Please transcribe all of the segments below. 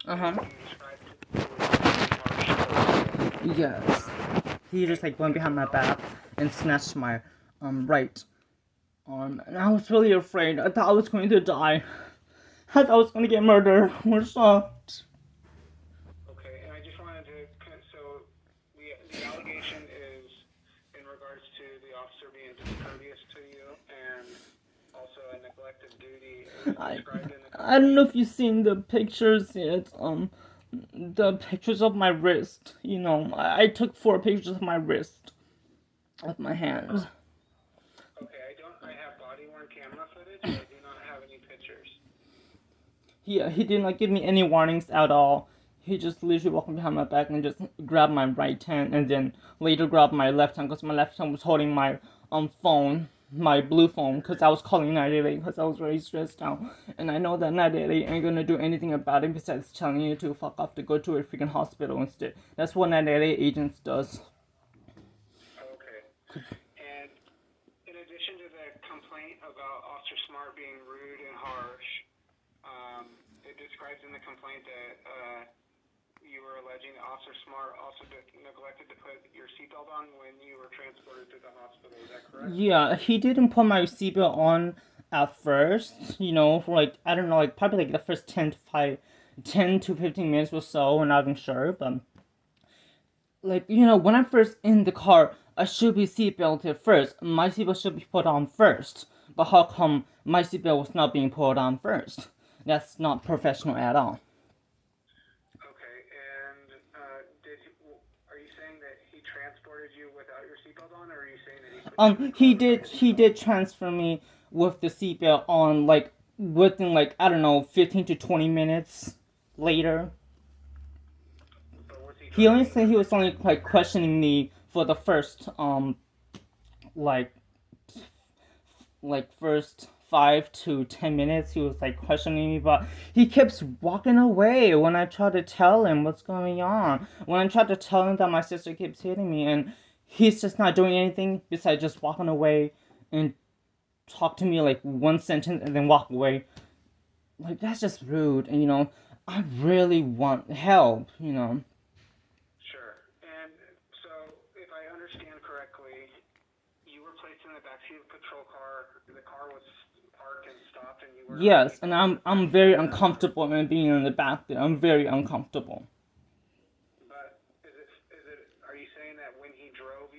Uh-huh. You described it as harsh. Yes. He just like went behind my back and snatched my right arm, and I was really afraid. I thought I was going to die. I thought I was going to get murdered or shot. Okay, and I just wanted to, so the allegation is in regards to the officer being discourteous to you and also a neglect of duty is I described in the I don't know complaint. if you've seen the pictures yet. The pictures of my wrist. I took 4 pictures of my wrist with my hands. Okay, I have body worn camera footage, but I do not have any pictures. He did not give me any warnings at all. He just literally walked behind my back and just grabbed my right hand and then later grabbed my left hand because my left hand was holding my phone, my blue phone, because I was calling 988 because I was very stressed out. And I know that 988 ain't gonna do anything about it besides telling you to fuck off to go to a freaking hospital instead. That's what 988 agents does. Okay. And in addition to the complaint about Officer Smart being rude and harsh, it describes in the complaint that you were alleging that Officer Smart also neglected to put your seatbelt on when you were transported to the hospital. Is that correct? Yeah, he didn't put my seatbelt on at first, for like, I don't know, like probably like the first 10 to 15 minutes or so, I'm not even sure, but like, when I'm first in the car, I should be seatbelted first. My seatbelt should be put on first. But how come my seatbelt was not being put on first? That's not professional at all. Okay. And are you saying that he transported you without your seatbelt on, or are you saying that he put you in the car He without did your he seatbelt on? did transfer me with the seatbelt on like within like I don't know 15 to 20 minutes later. But was he He only driving said the he was vehicle? only like questioning me for the first like first 5 to 10 minutes. He was like questioning me, but he keeps walking away when I try to tell him what's going on. When I try to tell him that my sister keeps hitting me, and he's just not doing anything besides just walking away and talk to me like one sentence and then walk away. Like that's just rude, and I really want help. Sure. And so, if I understand correctly, you were placed in the backseat of a patrol car. The car was parked and stopped, and you were not Yes, and seatbelted in the I'm backseat very of that car. uncomfortable in being in the back there. I'm very uncomfortable. But are you saying that when he drove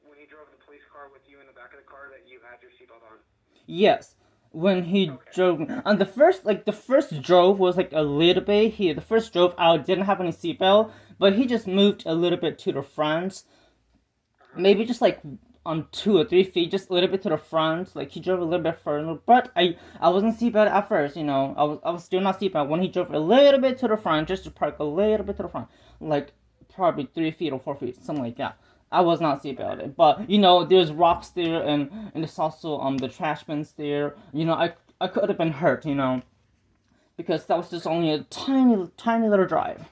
when he drove the police car with you in the back of the car, that you had your seatbelt on? Yes, when he Okay. drove on the first drove was like a little bit. The first drove out didn't have any seatbelt, but he just moved a little bit to the front, Uh-huh. maybe just like on 2 or 3 feet, just a little bit to the front. Like he drove a little bit further, but I wasn't seatbelt at first. I was still not seatbelt when he drove a little bit to the front, just to park a little bit to the front, like probably 3 feet or 4 feet, something like that. I was not Okay. seatbelted, but there's rocks there, and there's also the trash bins there. I could have been hurt, because that was just Okay. only a tiny tiny little drive.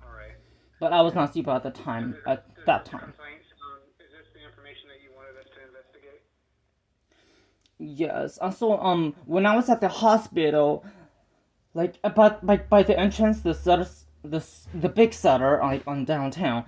All right. But I was And not seatbelt at the so time at does that this time. complaint is this the information that you wanted us to investigate? Yes. Also, when I was at the hospital, like about by the entrance, the big setter like on downtown,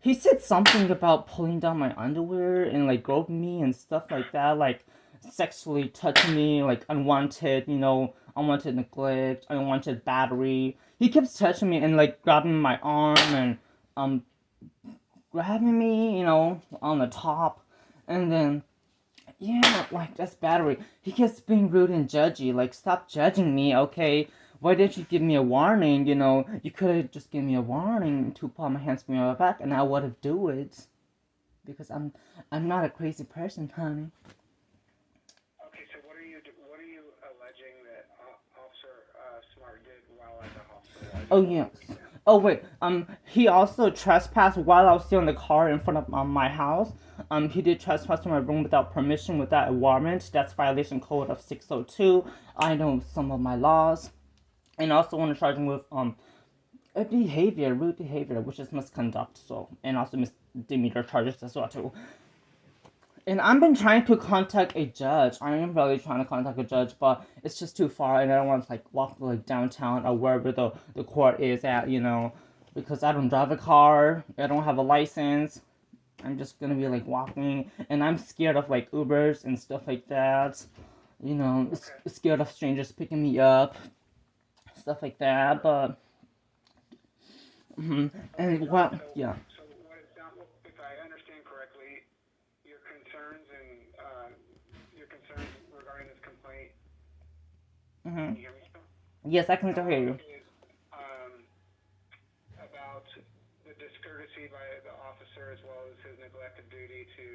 he said something about pulling down my underwear and like groping me and stuff like that, like sexually touching me, like unwanted neglect, unwanted battery. He keeps touching me and like grabbing my arm and um grabbing me, on the top, and then yeah, like that's battery. He keeps being rude and judgy. Like, stop judging me, okay? Why didn't you give me a warning? You could have just given me a warning to put my hands behind my back, and I would have do it. Because I'm not a crazy person, honey. Okay. So what are you alleging that Officer Smart did while at the hospital? I Oh just want to yes. understand. Oh wait. He also trespassed while I was still in the car in front of my house. He did trespass to my room without permission, without a warrant. That's violation code of 602. I know some of my laws, and also want to charge him with a behavior, rude behavior, which is misconduct. So, and also misdemeanor charges as well too. And I've been trying to contact a judge. I am really trying to contact a judge, but it's just too far, and I don't want to like walk like downtown or wherever the court is at, because I don't drive a car. I don't have a license. I'm just gonna be like walking, and I'm scared of like Ubers and stuff like that. Scared of strangers picking me up, stuff like that. But and well, yeah. So what it sounds, if I understand correctly, your concerns regarding this complaint. Can you hear me still? Yes, I can still hear you. Is about the discourtesy by the officer as well as his neglect of duty to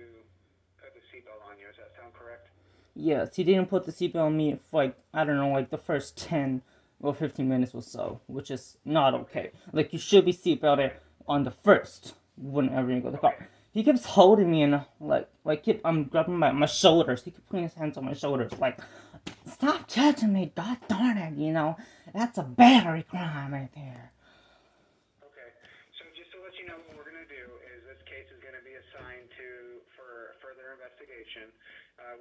put the seatbelt on you. Does that sound correct? Yes, he didn't put the seatbelt on me for like, I don't know, like the first 10 or 15 minutes or so, which is not okay. Like, you should be seatbelted on the first whenever you go to the car. He keeps holding me and I'm grabbing my shoulders. He keeps putting his hands on my shoulders, like, stop touching me, god darn it, that's a battery crime right there. Okay, so just to let you know, what we're going to do is this case is going to be assigned for further investigation,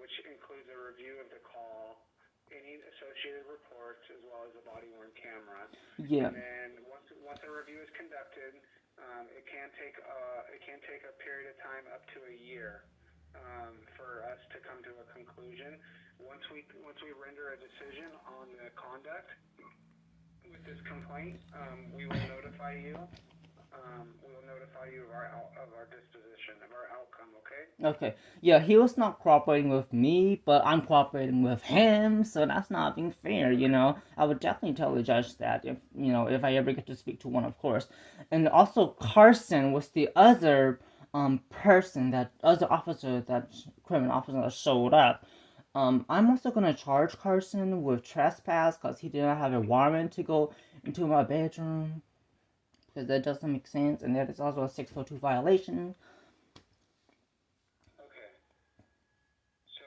which includes a review of the call, any associated reports, as well as a body-worn camera. Yeah. And then once a review is conducted, it can take a period of time up to a year for us to come to a conclusion. Once we render a decision on the conduct with this complaint, we will notify you. We will notify you of our disposition, of our outcome. Okay. Okay. Yeah, he was not cooperating with me, but I'm cooperating with him, so that's not being fair, I would definitely tell the judge that if I ever get to speak to one, of course. And also Carson was the other person, that other officer, that criminal officer that showed up. I'm also gonna charge Carson with trespass because he didn't have a warrant to go into my bedroom. Because that doesn't make sense, and that is also a 602 violation. Okay. So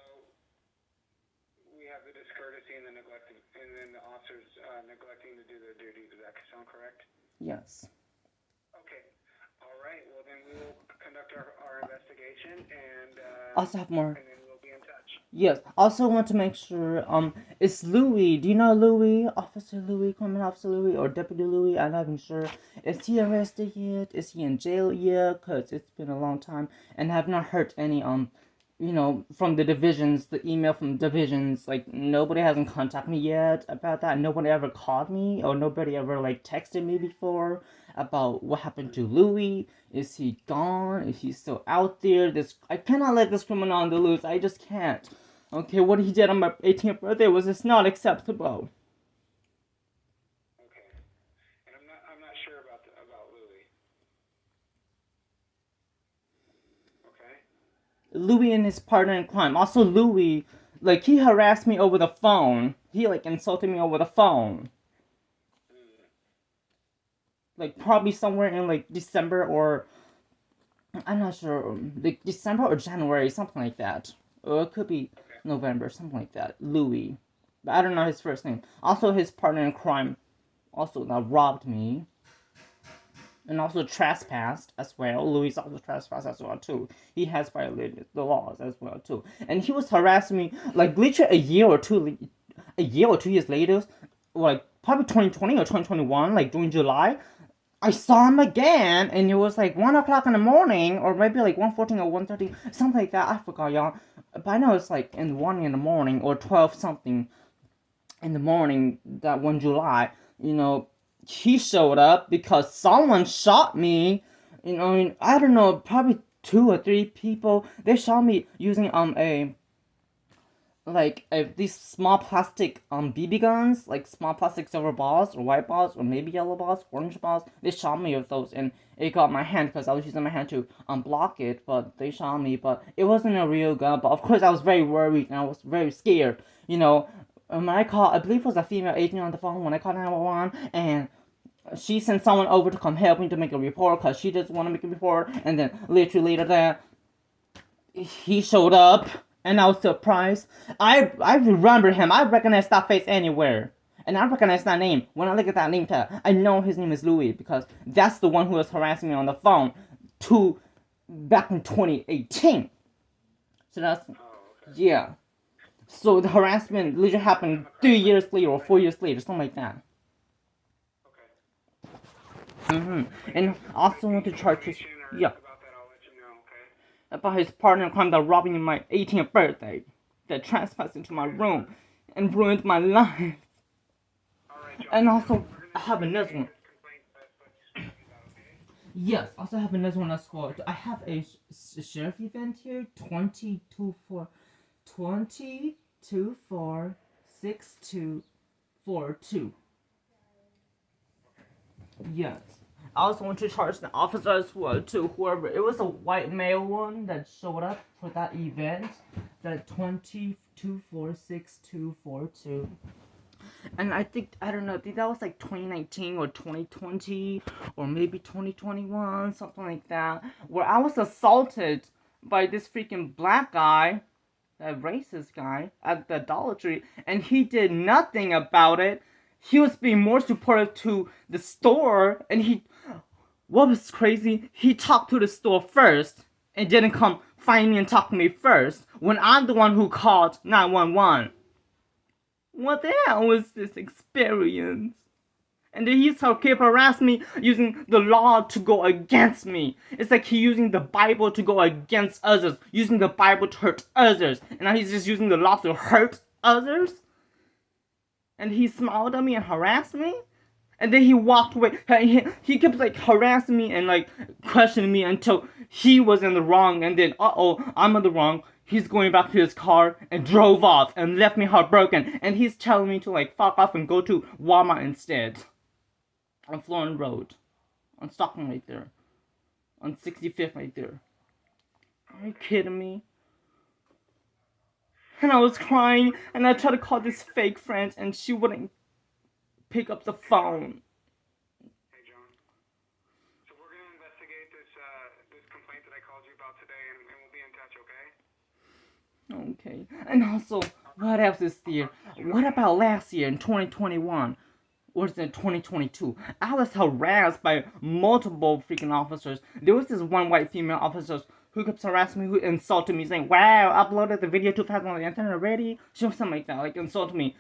we have the discourtesy and then the officers neglecting to do their duty. Does that sound correct? Yes. Okay. All right. Well, then we will conduct our investigation and Also have more. and then we'll be in touch. Yes. Also want to make sure. Is Loui? Do you know Loui? Officer Loui, Criminal Officer Loui, or Deputy Loui? I'm not even sure. Is he arrested yet? Is he in jail yet? Cause it's been a long time, and have not heard any from the divisions, the email from the divisions. Like, nobody hasn't contacted me yet about that. Nobody ever called me, or nobody ever like texted me before about what happened to Loui. Is he gone? Is he still out there? I cannot let this criminal on the loose. I just can't. Okay, what he did on my 18th birthday was just not acceptable. Okay. And I'm not sure about Loui. Okay. Loui and his partner in crime. Also, Loui, like, he harassed me over the phone. He like insulted me over the phone. Like, probably somewhere in like December, or I'm not sure, like December or January, something like that. Or it could be November, something like that. Loui, but I don't know his first name. Also, his partner in crime also now robbed me, and also trespassed as well. Louis also trespassed as well too. He has violated the laws as well too, and he was harassing me like literally a year or 2 years later, like probably 2020 or 2021, like during July. I saw him again, and it was like 1 o'clock in the morning, or maybe like 1:14 or 1:30, something like that. I forgot, y'all. But I know it's like in 1 in the morning or 12 something in the morning that 1 July. He showed up because someone shot me. I don't know, probably 2 or 3 people. They shot me using these small plastic BB guns, like small plastic silver balls or white balls or maybe yellow balls, orange balls. They shot me with those, and it got my hand because I was using my hand to block it. But they shot me, but it wasn't a real gun. But of course, I was very worried and I was very scared. When I called, I believe it was a female agent on the phone when I called 911, and she sent someone over to come help me to make a report because she just want to make a report. And then literally later that he showed up. And I was surprised. I remember him. I recognize that face anywhere. And I recognize that name. When I look at that name tag, I know his name is Loui because that's the one who was harassing me on the phone back in 2018. So that's, Oh, okay. yeah. So the harassment literally happened 3 years later or 4 years later, something like that. Okay. And also want to charge his, yeah, About that, I'll let you know, okay? about his partner in crime that robbed me on my 18th birthday, that trespassed into my room and ruined my life. All right, John. And So also, we're I gonna have another one. this complaint that's what you spoke about, okay? Yes, also have another one that's called. I have a sheriff event here, 20246242. Yes. I also want to charge the officer as well to whoever. It was a white male one that showed up for that event. That 20246242. And I think, I don't know, I think that was like 2019 or 2020 or maybe 2021, something like that, where I was assaulted by this freaking black guy, that racist guy, at the Dollar Tree, and he did nothing about it. He was being more supportive to the store, and what was crazy, he talked to the store first, and didn't come find me and talk to me first, when I'm the one who called 911. What the hell was this experience? And then he kept harassing me using the law to go against me. It's like he using the Bible to go against others, using the Bible to hurt others. And now he's just using the law to hurt others? And he smiled at me and harassed me? And then he walked away. He kept like harassing me and like questioning me until he was in the wrong. And then, I'm in the wrong. He's going back to his car and drove off and left me heartbroken. And he's telling me to like fuck off and go to Walmart instead. On Florin Road. On Stockton right there. On 65th right there. Are you kidding me? And I was crying and I tried to call this fake friend and she wouldn't pick up the phone. Hey, John. So we're gonna investigate this complaint that I called you about today, and we'll be in touch, okay? Okay. And also, what else is there? What about last year in 2021? Or is it 2022? I was harassed by multiple freaking officers. There was this one white female officer who kept harassing me, who insulted me, saying, "Wow, uploaded the video too fast on the internet already." She was something like that, like insulted me.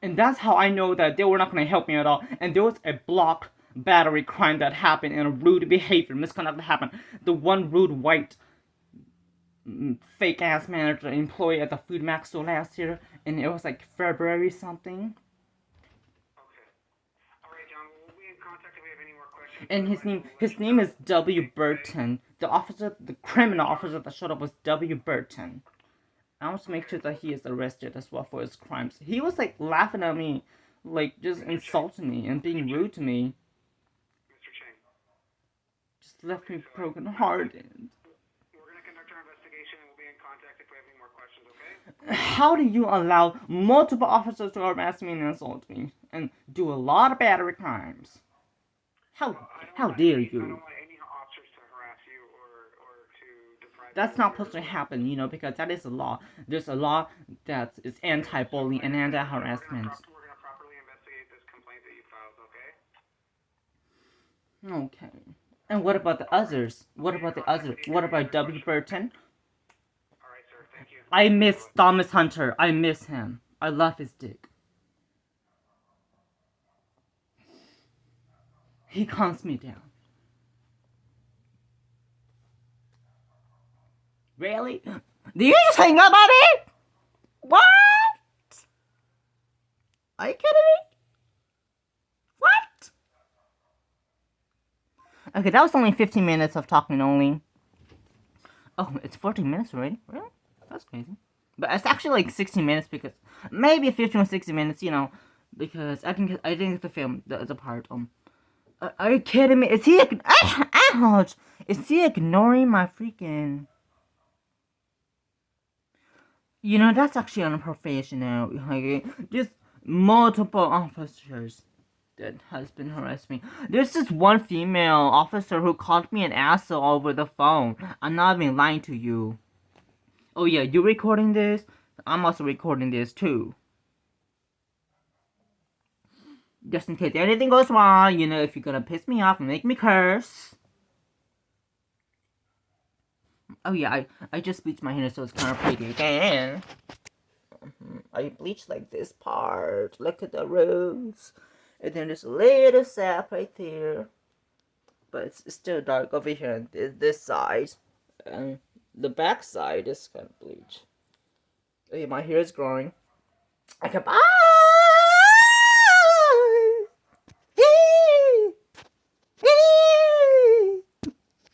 And that's how I know that they were not going to help me at all. And there was a block battery crime that happened and a rude behavior, misconduct that happened. The one rude white fake ass manager employee at the Food Max store last year, and it was like February something. Okay. All right, John. We'll be in contact if we have any more questions. And his name is W. Burton. The criminal officer that showed up was W. Burton. I want to make sure that he is arrested as well for his crimes. He was like laughing at me, like just insulting me and being rude to me. Mr. Chang. Just left me broken hearted. We're gonna conduct our investigation, and we'll be in contact if we have any more questions, okay? How do you allow multiple officers to harass me and insult me and do a lot of battery crimes? How dare you? I don't want any officers to harass you or to deprive That's not supposed to happen, because that is a law. There's a law that is anti-bullying and anti-harassment. We're gonna properly investigate this complaint that you filed, okay? Okay. And what about the others? What about W. Burton? Alright, sir, thank you. I miss Thomas Hunter. I miss him. I love his dick. He calms me down. Really? Do you just hang up on it? What? Are you kidding me? What? Okay, that was only 15 minutes of talking only. Oh, it's 14 minutes already? Really? That's crazy. But it's actually like 16 minutes because maybe 15 or 16 minutes, because I didn't get to film the part. Are you kidding me? Is he ouch? Is he ignoring my freaking? That's actually unprofessional. Just multiple officers that has been harassing me. There's this one female officer who called me an asshole over the phone. I'm not even lying to you. Oh yeah, you recording this? I'm also recording this too. Just in case anything goes wrong, if you're gonna piss me off and make me curse. Oh yeah, I just bleached my hair so it's kind of pretty again. I bleached like this part. Look at the roots. And then there's a little sap right there. But it's still dark over here on this side. And the back side is kind of bleached. Oh yeah, my hair is growing. I can